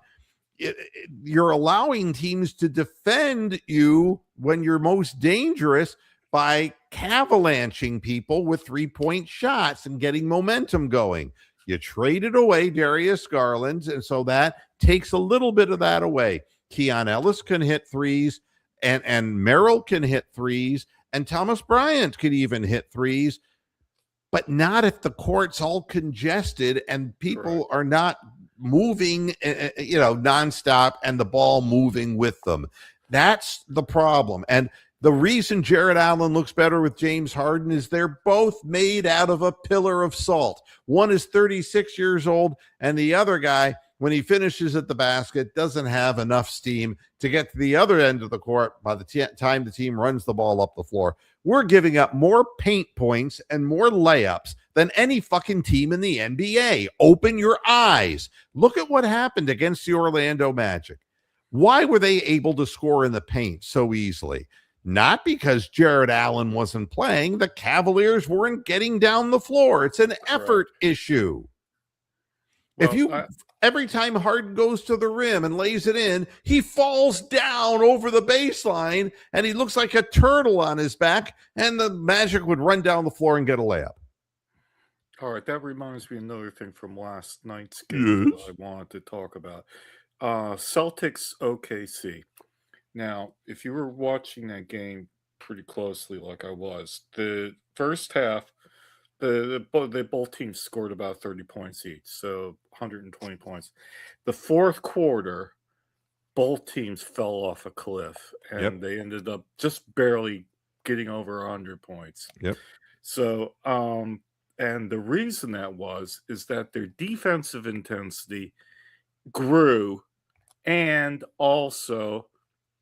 You're allowing teams to defend you when you're most dangerous by cavalanching people with 3-point shots and getting momentum going. You traded away Darius Garland, and so that takes a little bit of that away. Keon Ellis can hit 3s, and Merrill can hit 3s, and Thomas Bryant can even hit 3s, but not if the court's all congested and people are not moving, nonstop, and the ball moving with them. That's the problem. And the reason Jared Allen looks better with James Harden is they're both made out of a pillar of salt. One is 36 years old, and the other guy, when he finishes at the basket, doesn't have enough steam to get to the other end of the court by the time the team runs the ball up the floor. We're giving up more paint points and more layups than any fucking team in the NBA. Open your eyes. Look at what happened against the Orlando Magic. Why were they able to score in the paint so easily? Not because Jared Allen wasn't playing. The Cavaliers weren't getting down the floor. It's an effort issue. Well, Every time Harden goes to the rim and lays it in, he falls down over the baseline and he looks like a turtle on his back, and the Magic would run down the floor and get a layup. all right, that reminds me of another thing from last night's game that I wanted to talk about. Celtics OKC. Now, if you were watching that game pretty closely, like I was, the first half, both teams scored about 30 points each, so 120 points. The fourth quarter, both teams fell off a cliff, and they ended up just barely getting over 100 points. Yep. So, and the reason that is that their defensive intensity grew, and also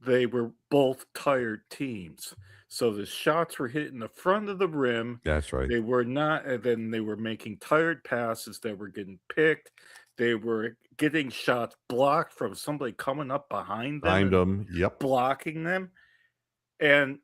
they were both tired teams. So the shots were hitting the front of the rim. That's right. They were not, and then they were making tired passes that were getting picked. They were getting shots blocked from somebody coming up behind them. Blocking them. And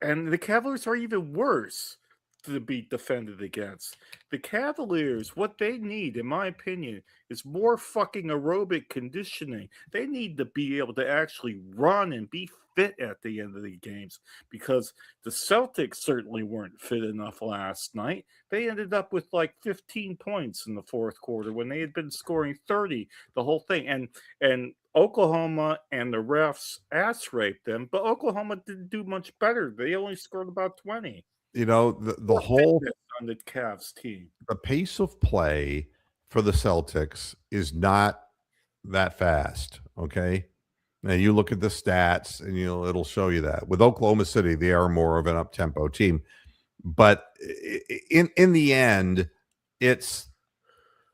the Cavaliers are even worse to be defended against. The Cavaliers, what they need, in my opinion, is more fucking aerobic conditioning. They need to be able to actually run and be fit at the end of the games, because the Celtics certainly weren't fit enough last night. They ended up with like 15 points in the fourth quarter when they had been scoring 30 the whole thing. And Oklahoma and the refs ass raped them, but Oklahoma didn't do much better. They only scored about 20. The whole on the Cavs team, the pace of play for the Celtics is not that fast. Okay. Now you look at the stats and it'll show you that. With Oklahoma City, they are more of an up-tempo team. But in the end,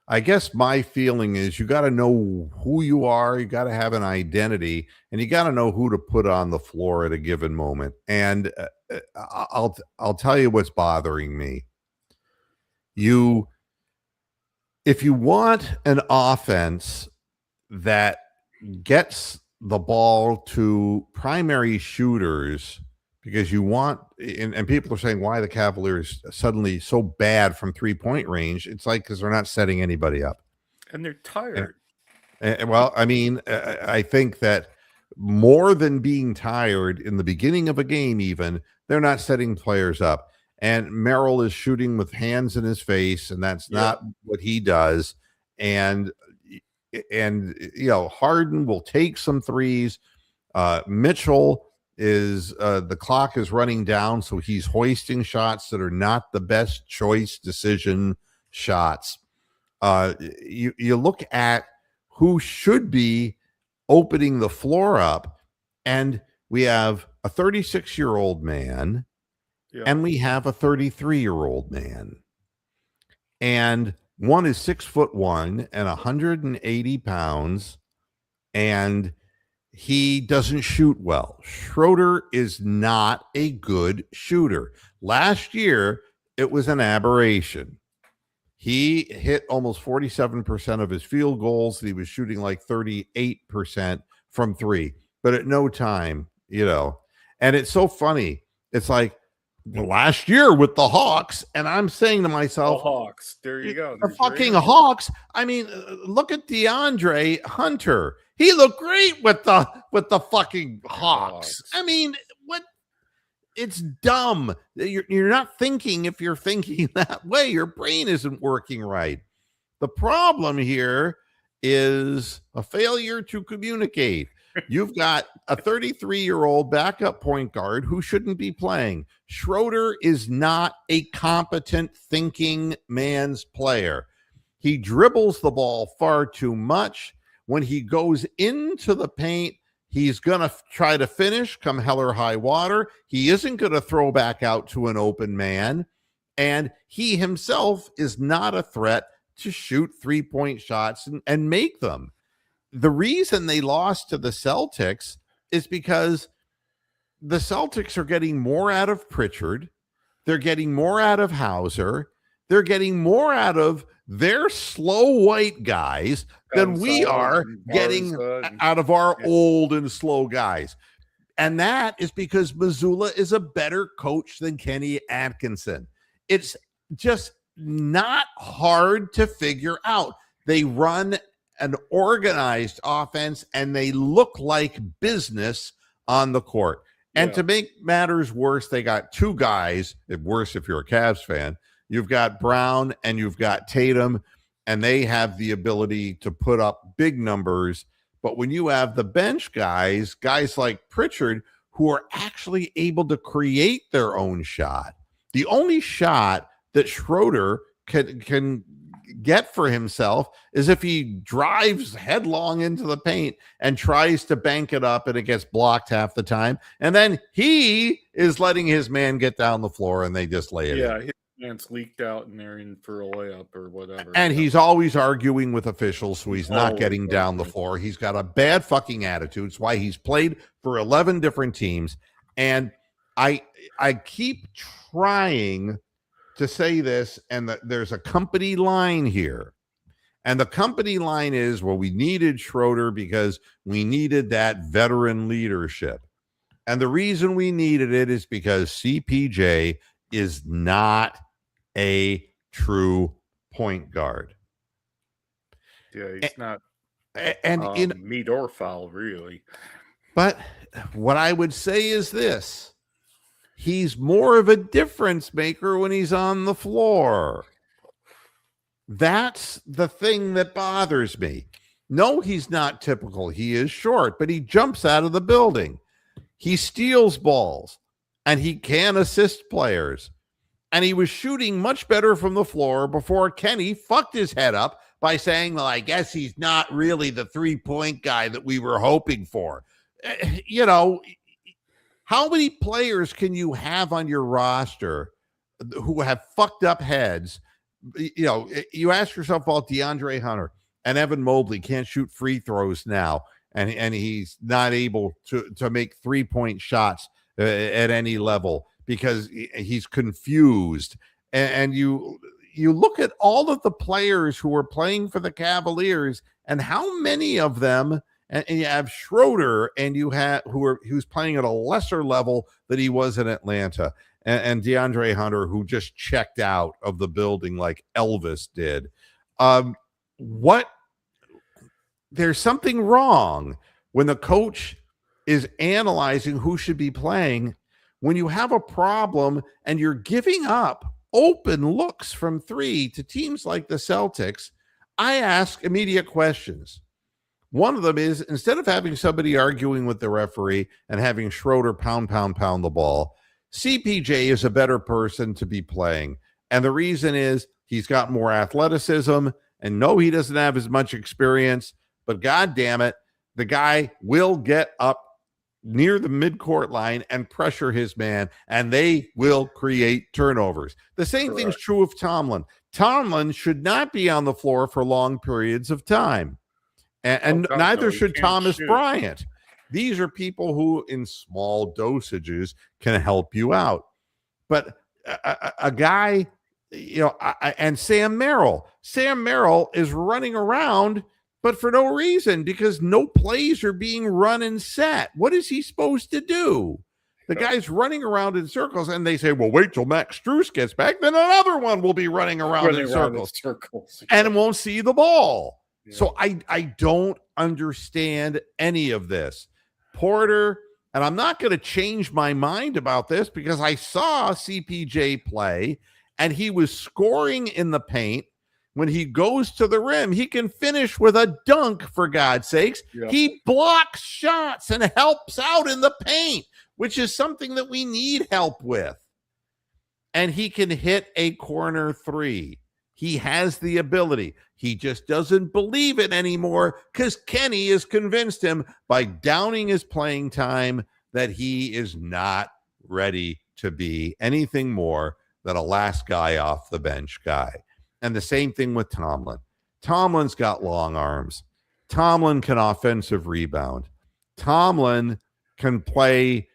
I guess my feeling is you got to know who you are, you got to have an identity, and you got to know who to put on the floor at a given moment. And I'll tell you what's bothering me. If you want an offense that gets the ball to primary shooters, because you want, and people are saying why the Cavaliers suddenly so bad from 3-point range. It's like because they're not setting anybody up, and they're tired. Well, I mean, I think that more than being tired in the beginning of a game, even they're not setting players up. And Merrill is shooting with hands in his face, and that's not what he does. And Harden will take some threes. Mitchell is the clock is running down, so he's hoisting shots that are not the best choice decision shots. You look at who should be opening the floor up, and we have a 36-year-old man and we have a 33-year-old man, and one is 6'1" and 180 pounds, and he doesn't shoot well. Schroeder is not a good shooter. Last year, it was an aberration. He hit almost 47% of his field goals. He was shooting like 38% from three, but at no time, and it's so funny. It's like last year with the Hawks, and I'm saying to myself, the Hawks, there you go. The fucking Hawks. I mean, look at DeAndre Hunter. He looked great with the fucking Hawks. I mean, what? It's dumb. You're not thinking if you're thinking that way. Your brain isn't working right. The problem here is a failure to communicate. You've got a 33-year-old backup point guard who shouldn't be playing. Schroeder is not a competent thinking man's player. He dribbles the ball far too much. When he goes into the paint, he's going to try to finish come hell or high water. He isn't going to throw back out to an open man. And he himself is not a threat to shoot 3-point shots and make them. The reason they lost to the Celtics is because the Celtics are getting more out of Pritchard. They're getting more out of Hauser. They're getting more out of their slow white guys than we are getting out of our old and slow guys. And that is because Missoula is a better coach than Kenny Atkinson. It's just not hard to figure out. They run an organized offense and they look like business on the court. And to make matters worse, they got two guys, worse if you're a Cavs fan. You've got Brown and you've got Tatum, and they have the ability to put up big numbers. But when you have the bench guys like Pritchard, who are actually able to create their own shot, the only shot that Schroeder can get for himself is if he drives headlong into the paint and tries to bank it up, and it gets blocked half the time. And then he is letting his man get down the floor and they just lay it in. Yeah, his man's leaked out and they're in for a layup or whatever. And he's always arguing with officials, so he's not getting down the floor. He's got a bad fucking attitude. It's why he's played for 11 different teams. And I keep trying to say this, and there's a company line here. And the company line is, well, we needed Schroeder because we needed that veteran leadership. And the reason we needed it is because CPJ is not a true point guard. Yeah, he's not meet or foul, really. But what I would say is this. He's more of a difference maker when he's on the floor. That's the thing that bothers me. No, he's not typical. He is short, but he jumps out of the building. He steals balls, and he can assist players. And he was shooting much better from the floor before Kenny fucked his head up by saying, well, I guess he's not really the 3-point guy that we were hoping for. You know, how many players can you have on your roster who have fucked up heads? You know, you ask yourself about DeAndre Hunter, and Evan Mobley can't shoot free throws now, and he's not able to make 3-point shots at any level because he's confused. And you look at all of the players who are playing for the Cavaliers, and how many of them. And you have Schroeder, and you have who's playing at a lesser level than he was in Atlanta, and DeAndre Hunter, who just checked out of the building like Elvis did. There's something wrong when the coach is analyzing who should be playing. When you have a problem and you're giving up open looks from three to teams like the Celtics, I ask immediate questions. One of them is, instead of having somebody arguing with the referee and having Schroeder pound the ball, CPJ is a better person to be playing. And the reason is he's got more athleticism, and no, he doesn't have as much experience, but God damn it, the guy will get up near the midcourt line and pressure his man, and they will create turnovers. The same thing's true of Tomlin. Tomlin should not be on the floor for long periods of time. And neither should Thomas Bryant. These are people who, in small dosages, can help you out. But a guy, you know, and Sam Merrill is running around, but for no reason, because no plays are being run and set. What is he supposed to do? The guy's running around in circles, and they say, well, wait till Max Strus gets back, then another one will be running around in circles and won't see the ball. Yeah. So I don't understand any of this. Porter, and I'm not going to change my mind about this because I saw CPJ play, and he was scoring in the paint. When he goes to the rim, he can finish with a dunk, for God's sakes. Yeah. He blocks shots and helps out in the paint, which is something that we need help with. And he can hit a corner three. He has the ability. He just doesn't believe it anymore because Kenny has convinced him by downing his playing time that he is not ready to be anything more than a last guy off the bench guy. And the same thing with Tomlin. Tomlin's got long arms. Tomlin can offensive rebound. Tomlin can play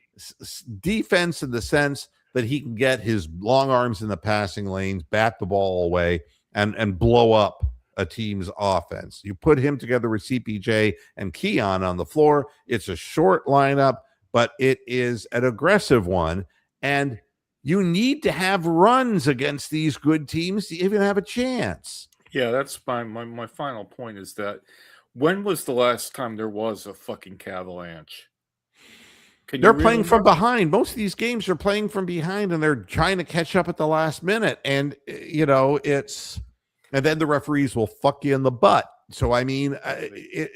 defense in the sense that he can get his long arms in the passing lanes, bat the ball away, and blow up a team's offense. You put him together with CPJ and Keon on the floor. It's a short lineup, but it is an aggressive one. And you need to have runs against these good teams to even have a chance. Yeah, that's my final point is that when was the last time there was a fucking Cavalanche? They're playing from behind. Most of these games are playing from behind, and they're trying to catch up at the last minute. And, you know, and then the referees will fuck you in the butt. So, I mean,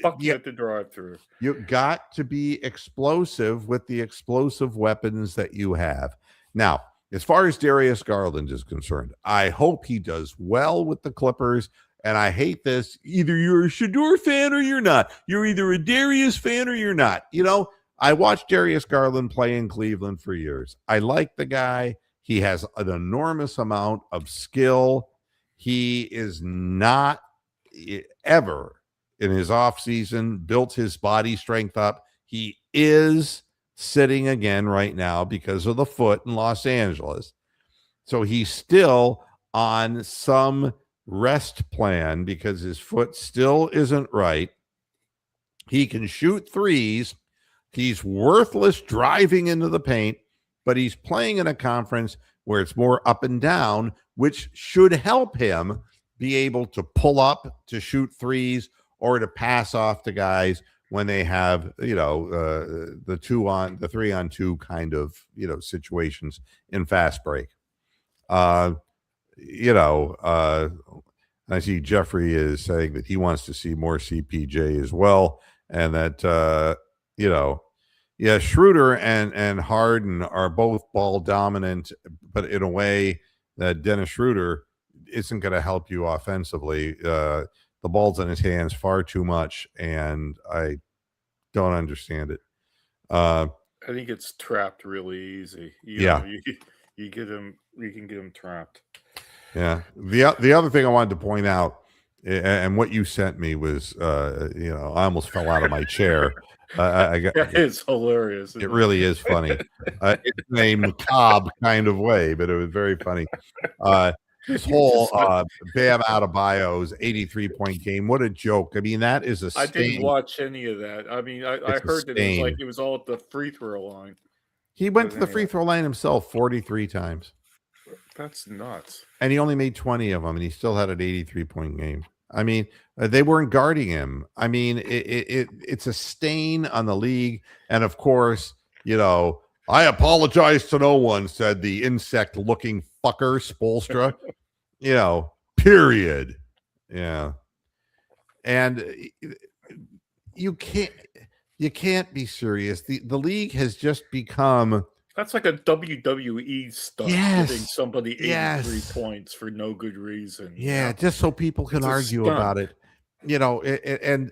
fuck you at the drive-through. You got to be explosive with the explosive weapons that you have. Now, as far as Darius Garland is concerned, I hope he does well with the Clippers. And I hate this. Either you're a Shedeur fan or you're not. You're either a Darius fan or you're not. You know, I watched Darius Garland play in Cleveland for years. I like the guy. He has an enormous amount of skill. He is not ever in his offseason built his body strength up. He is sitting again right now because of the foot in Los Angeles. So he's still on some rest plan because his foot still isn't right. He can shoot threes. He's worthless driving into the paint, but he's playing in a conference where it's more up and down, which should help him be able to pull up to shoot threes or to pass off to guys when they have, you know, the 3-on-2 kind of, you know, situations in fast break. You know, I see Jeffrey is saying that he wants to see more CPJ as well. And that, you know, yeah, Schroeder and Harden are both ball dominant, but in a way that Dennis Schroeder isn't going to help you offensively. The ball's in his hands far too much, and I don't understand it. I think it's trapped really easy. You know, you get him, you can get him trapped. Yeah. The other thing I wanted to point out, and what you sent me was, you know, I almost fell out of my chair. It's hilarious. It really is funny. It's a macabre kind of way, but it was very funny. This whole Bam Adebayo's 83-point game, what a joke. I mean, that is a stain. I didn't watch any of that. I mean, I heard that it was like it was all at the free throw line. He went to the free throw line himself 43 times. That's nuts. And he only made 20 of them, and he still had an 83-point game. I mean, they weren't guarding him. I mean, it's a stain on the league. And, of course, you know, I apologize to no one, said the insect-looking fucker, Spoelstra. You know, period. Yeah. And you can't be serious. The league has just become... That's like a WWE stuff, yes, giving somebody 83 points for no good reason. Yeah, just so people can argue about it. You know, and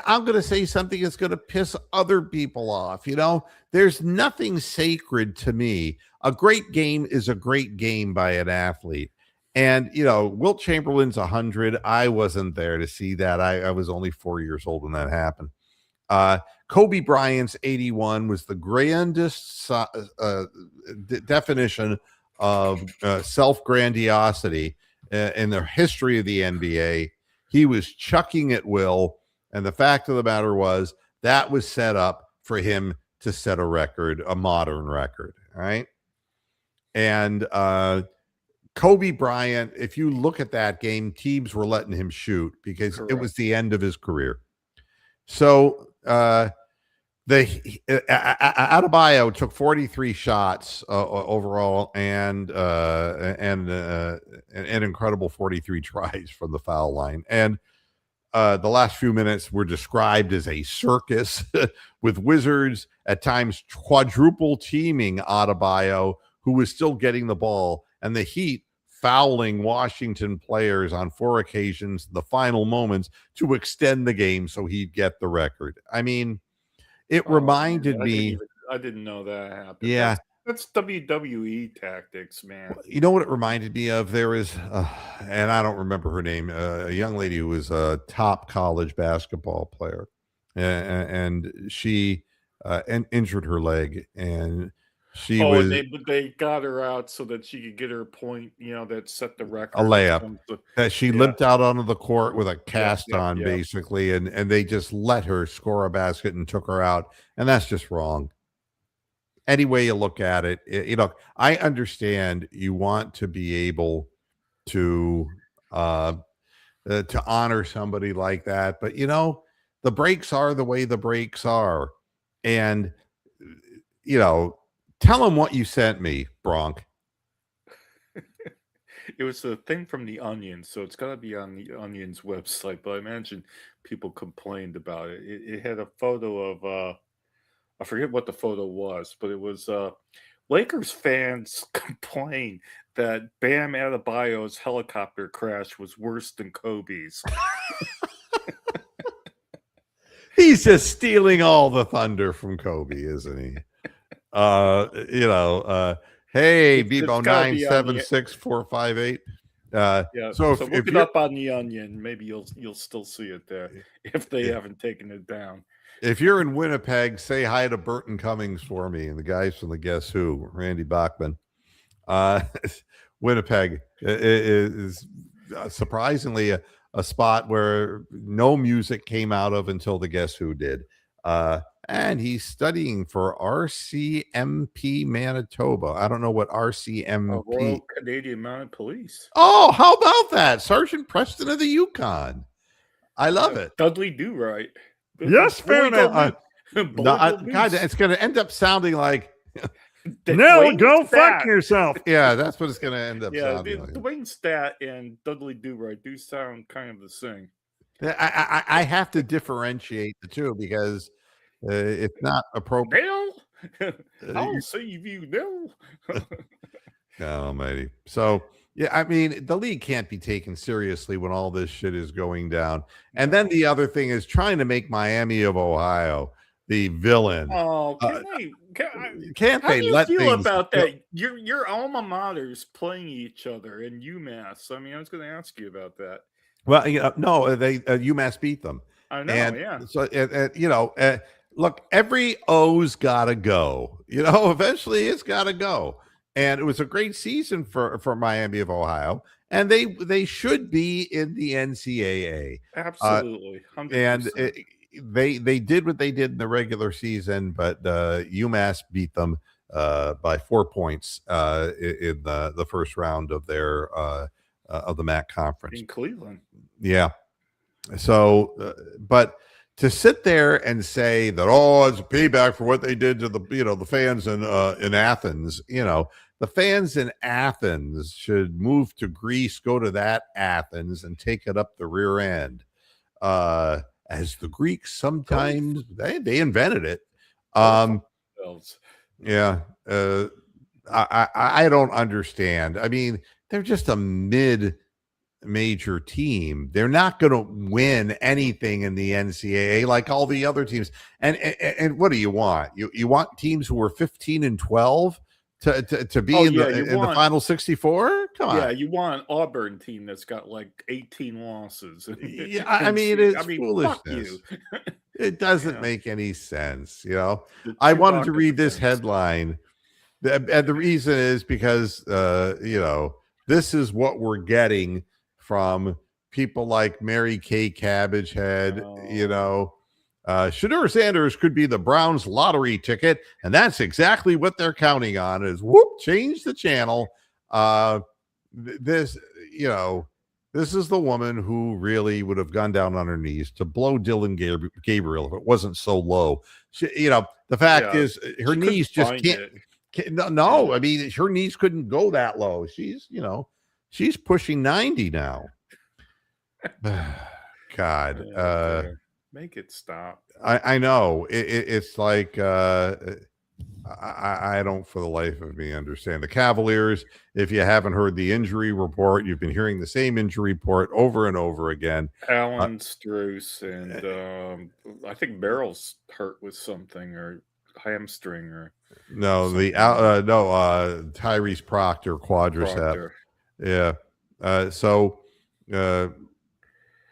I'm going to say something that's going to piss other people off. You know, there's nothing sacred to me. A great game is a great game by an athlete. And, you know, Wilt Chamberlain's 100. I wasn't there to see that. I was only 4 years old when that happened. Kobe Bryant's 81 was the grandest definition of self-grandiosity in the history of the NBA. He was chucking at will, and the fact of the matter was that was set up for him to set a record, a modern record, right? And Kobe Bryant, if you look at that game, teams were letting him shoot because it was the end of his career. So Adebayo took 43 shots overall and an incredible 43 tries from the foul line. And the last few minutes were described as a circus with Wizards at times quadruple teaming Adebayo, who was still getting the ball, and the Heat fouling Washington players on 4 occasions, the final moments, to extend the game so he'd get the record. I mean, it reminded me. I didn't know that happened. Yeah. That's WWE tactics, man. You know what it reminded me of? There is, and I don't remember her name, a young lady who was a top college basketball player, and she injured her leg, and she was they got her out so that she could get her point, that set the record. a layup. That she limped out onto the court with a cast on, basically, and they just let her score a basket and took her out, and that's just wrong. Any way you look at it, I understand you want to be able to honor somebody like that, but the breaks are the way the breaks are, and tell them what you sent me, Bronk. It was a thing from the Onion, so it's got to be on the Onion's website. But I imagine people complained about it. It had a photo of I forget what the photo was, but it was Lakers fans complain that Bam Adebayo's helicopter crash was worse than Kobe's. He's just stealing all the thunder from Kobe, isn't he? Hey, Bebo 976-458. So look it up on the Onion. Maybe you'll still see it there if they haven't taken it down. If you're in Winnipeg, say hi to Burton Cummings for me and the guys from the Guess Who, Randy Bachman. Winnipeg is surprisingly a spot where no music came out of until the Guess Who did. And he's studying for RCMP Manitoba. I don't know what RCMP. Royal Canadian Mounted Police. Oh, how about that? Sergeant Preston of the Yukon. I love it. Dudley Do-Right. Yes, fair enough. God, it's going to end up sounding like no, go fuck yourself. Yeah, that's what it's going to end up sounding like. Dwayne Stat and Dudley Do-Right do sound kind of the same. I have to differentiate the two because it's not appropriate. I'll save you, Bill. Almighty. So, yeah, I mean, the league can't be taken seriously when all this shit is going down. And then the other thing is trying to make Miami of Ohio the villain. Oh, can't how they do you let feel things about that? Your alma maters playing each other in UMass. I mean, I was going to ask you about that. Well, no, they UMass beat them. I know, So, look, every O's got to go. Eventually it's got to go. And it was a great season for Miami of Ohio, and they should be in the NCAA. Absolutely, 100%. And they did what they did in the regular season, but UMass beat them by 4 points in the first round of their of the MAC conference in Cleveland. Yeah. So, but to sit there and say that, it's a payback for what they did to the fans in Athens, the fans in Athens should move to Greece, go to that Athens and take it up the rear end. As the Greeks sometimes, they invented it. Yeah. I don't understand. I mean, they're just a mid-major team. They're not going to win anything in the NCAA like all the other teams. And what do you want? You want teams who are 15-12 to be in the final 64? Come on. Yeah, you want an Auburn team that's got like 18 losses. Yeah, I mean, it's foolishness. It doesn't make any sense. I wanted to read this headline. And the reason is because, this is what we're getting from people like Mary Kay Cabbagehead. Shedeur Sanders could be the Browns lottery ticket, and that's exactly what they're counting on is change the channel. This is the woman who really would have gone down on her knees to blow Dylan Gabriel if it wasn't so low. The fact is her knees just can't. No, I mean, her knees couldn't go that low. She's pushing 90 now. God, make it stop. I know it's like I don't for the life of me understand. The Cavaliers, if you haven't heard the injury report, you've been hearing the same injury report over and over again. Alan Struess and I think Merrill's hurt with something or hamstring or No, something. Tyrese Proctor quadricep. Proctor. Yeah.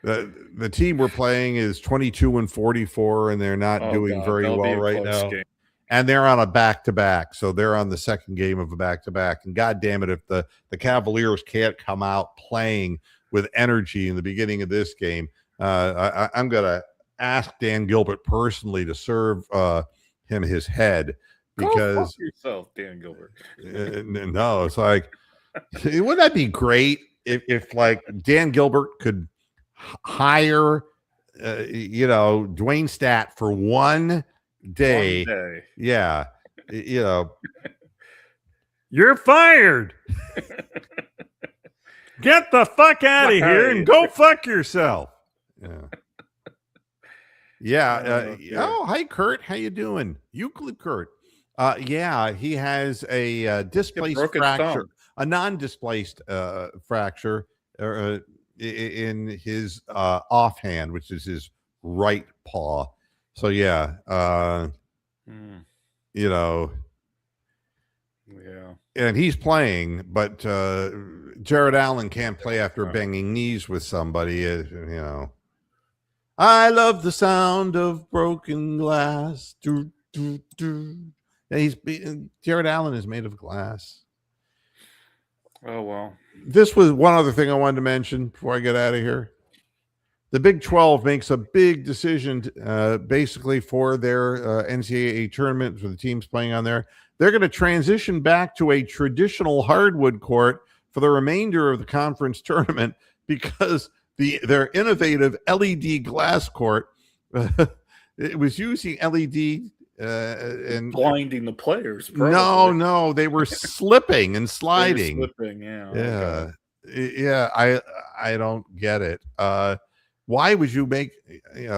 The team we're playing is 22-44, and they're not doing very that'll be well a right close now. game. And they're on a back-to-back, so they're on the second game of a back-to-back. And God damn it, if the Cavaliers can't come out playing with energy in the beginning of this game, I'm going to ask Dan Gilbert personally to serve him his head, because Go fuck yourself, Dan Gilbert. no, it's like, wouldn't that be great if like Dan Gilbert could hire Dwayne Stat for one day. Yeah. You're fired. Get the fuck out of here and go fuck yourself. Yeah. Hi, Kurt. How you doing? Euclid Kurt. Yeah, he has a displaced fracture, a non-displaced fracture in his offhand, which is his right paw. So yeah, Yeah. And he's playing, but Jared Allen can't play after banging knees with somebody. I love the sound of broken glass. Do, do, do. Jared Allen is made of glass. Oh, well. This was one other thing I wanted to mention before I get out of here. The Big 12 makes a big decision, basically for their NCAA tournament, for the teams playing on there. They're going to transition back to a traditional hardwood court for the remainder of the conference tournament, because their innovative LED glass court, it was using LED and blinding the players. Probably. No, they were slipping and sliding. Slipping, yeah. I don't get it. Why would you make, hey,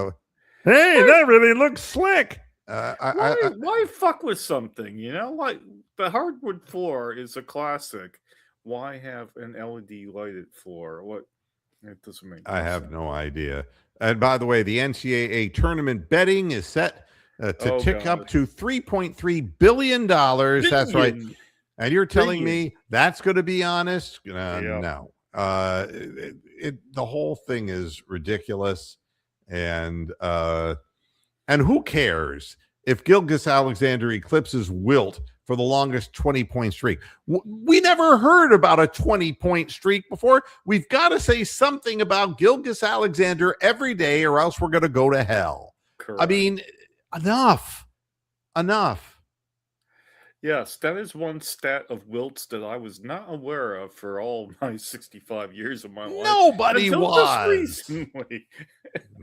that really looks slick. Why fuck with something? Like the hardwood floor is a classic. Why have an LED lighted floor? What? It doesn't make. I have no idea. And by the way, the NCAA tournament betting is set to tick up to $3.3 billion. That's right. And you're telling me that's going to be honest? No. The whole thing is ridiculous, and who cares if Gilgeous-Alexander eclipses Wilt for the longest 20-point streak? We never heard about a 20-point streak before. We've got to say something about Gilgeous-Alexander every day, or else we're going to go to hell. Correct. I mean, enough. Yes, that is one stat of Wilt's that I was not aware of for all my 65 years of my life. Nobody was. Just recently.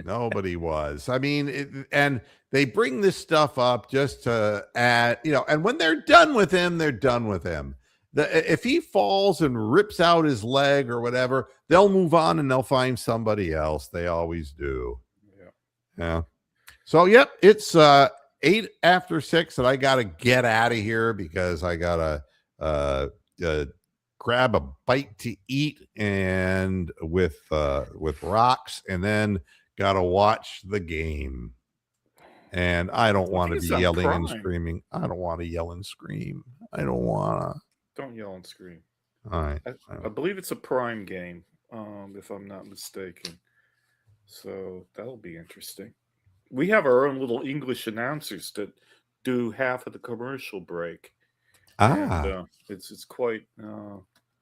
Nobody was. I mean, and they bring this stuff up just to add, and when they're done with him, they're done with him. If he falls and rips out his leg or whatever, they'll move on and they'll find somebody else. They always do. Yeah. So, yep, it's 8 after 6, and I got to get out of here because I got to grab a bite to eat and with rocks, and then got to watch the game. And I don't want to be yelling and screaming. I don't want to yell and scream. I don't want to. Don't yell and scream. All right. I believe it's a Prime game, if I'm not mistaken. So that'll be interesting. We have our own little English announcers that do half of the commercial break. And, it's quite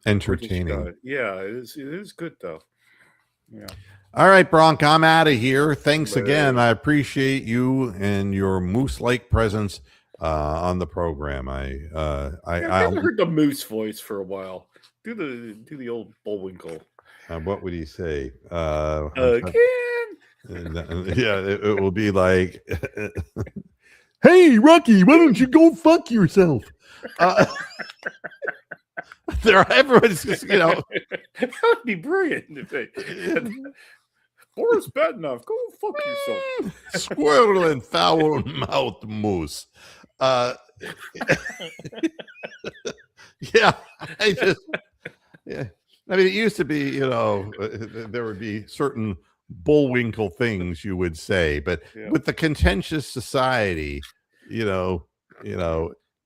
entertaining. Yeah, it is good though. Yeah. All right, Bronk, I'm out of here. Thanks again. I appreciate you and your moose-like presence on the program. I haven't heard the moose voice for a while. Do the old Bullwinkle. What would he say? Again. Yeah, it will be like, hey, Rocky, why don't you go fuck yourself? Everyone's just, that would be brilliant if they. Boris bad enough. Go fuck yourself. Squirrel and foul mouth moose. Uh, yeah, yeah. I mean, it used to be, there would be certain bullwinkle things you would say, but Yeah. with the contentious society,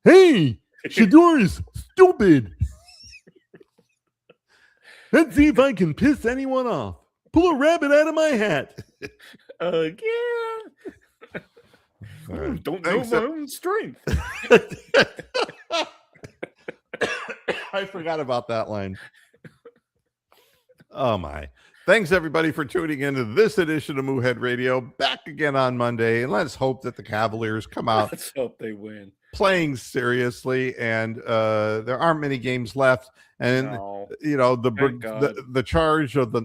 Hey, Shador is stupid. Let's see if I can piss anyone off. Pull a rabbit out of my hat. Yeah. All right. Don't know Thanks, my own strength. I forgot about that line. Oh my. Thanks everybody for tuning into this edition of Moohead Radio. Back again on Monday, and let's hope that the Cavaliers come out Let's hope they win. playing seriously, and there aren't many games left, and No. the Thank God. the charge of the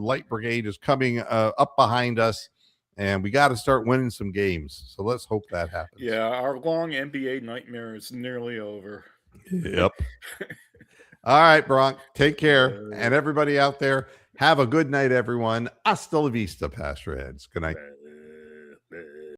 light brigade is coming up behind us, and we got to start winning some games. So let's hope that happens. Yeah, our long NBA nightmare is nearly over. Yep. All right, Bronk, take care. And everybody out there, have a good night, everyone. Hasta la vista, Pastor Heads. Good night.